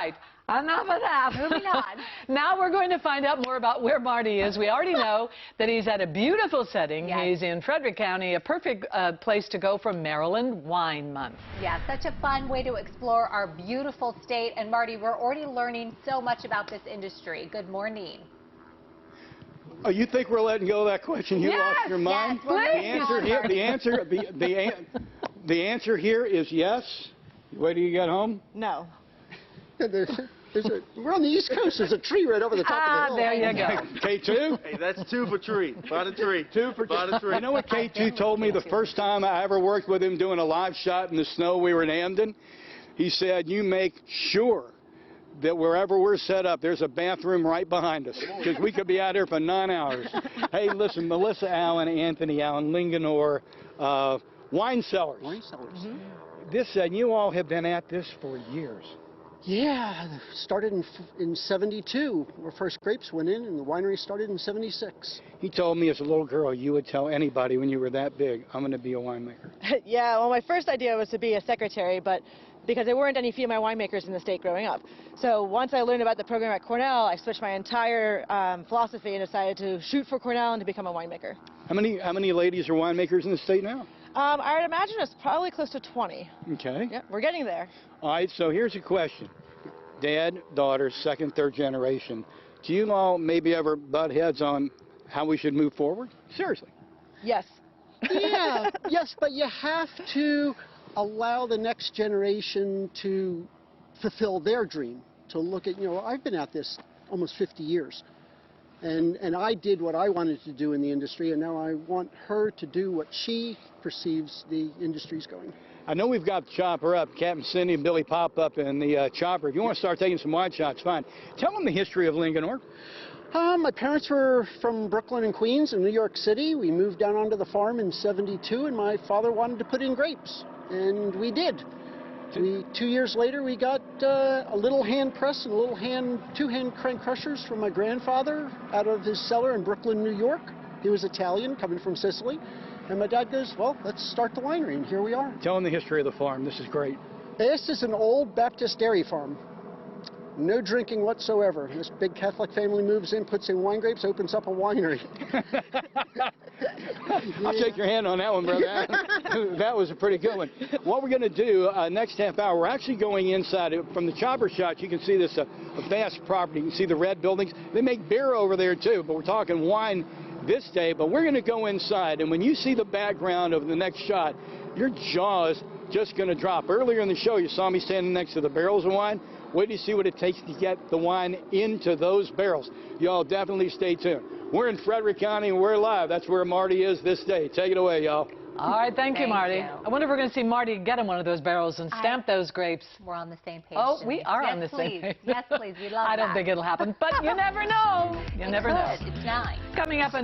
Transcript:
right. Enough of that. Moving on. Now we're going to find out more about where Marty is. We already know that he's at a beautiful setting. Yes. He's in Frederick County, a perfect place to go for Maryland Wine Month. Yeah, such a fun way to explore our beautiful state. And Marty, we're already learning so much about this industry. Good morning. Oh, you think we're letting go of that question? You lost your mind? Yes, The answer here is yes. Wait till you get home. No. We're on the East Coast. There's a tree right over the top of the hill. There you go. K2? Hey, that's 2 for tree. By the tree. 2 for By the tree. You know what K2 told me the first time I ever worked with him doing a live shot in the snow? We were in Hamden. He said, you make sure that wherever we're set up, there's a bathroom right behind us, because we could be out here for 9 hours. Hey, listen, Melissa Allen, Anthony Allen, Linganore Winecellars. You all have been at this for years. Yeah, started in 72. Our first grapes went in, and the winery started in 76. He told me as a little girl you would tell anybody when you were that big, I'm going to be a winemaker. Yeah, well, my first idea was to be a secretary, but because there weren't any female winemakers in the state growing up. So once I learned about the program at Cornell, I switched my entire philosophy and decided to shoot for Cornell and to become a winemaker. How many ladies are winemakers in the state now? I would imagine it's probably close to 20. Okay. Yeah, we're getting there. All right, so here's a question. Dad, daughter, second, third generation. Do you all maybe ever butt heads on how we should move forward? Seriously. Yes. Yeah, yes, but you have to allow the next generation to fulfill their dream, to look at, I've been at this almost 50 years. And I did what I wanted to do in the industry, and now I want her to do what she perceives the industry's going. I know we've got the chopper up, Captain Cindy and Billy Pop up in the chopper. If you want to start taking some wide shots, fine. Tell them the history of Linganore. My parents were from Brooklyn and Queens in New York City. We moved down onto the farm in 72, and my father wanted to put in grapes, and we did. 2 years later, we got a little hand press and a little two-hand crank crushers from my grandfather out of his cellar in Brooklyn, New York. He was Italian, coming from Sicily. And my dad goes, well, let's start the winery, and here we are. Tell them the history of the farm. This is great. This is an old Baptist dairy farm. No drinking whatsoever. This big Catholic family moves in, puts in wine grapes, opens up a winery. I'll shake your hand on that one, brother. That was a pretty good one. What we're going to do next half hour, we're actually going inside. From the chopper shots, you can see this a vast property. You can see the red buildings. They make beer over there, too, but we're talking wine this day. But we're going to go inside, and when you see the background of the next shot, your jaw is just going to drop. Earlier in the show, you saw me standing next to the barrels of wine. Wait till you see what it takes to get the wine into those barrels. Y'all definitely stay tuned. We're in Frederick County, and we're live. That's where Marty is this day. Take it away, y'all. All right, thank you, Marty. I wonder if we're going to see Marty get in one of those barrels and stamp those grapes. We're on the same page. Oh, we are on the same page. Yes, please. We love that. I don't think it'll happen, but you never know. You never know. It's 9. Coming up on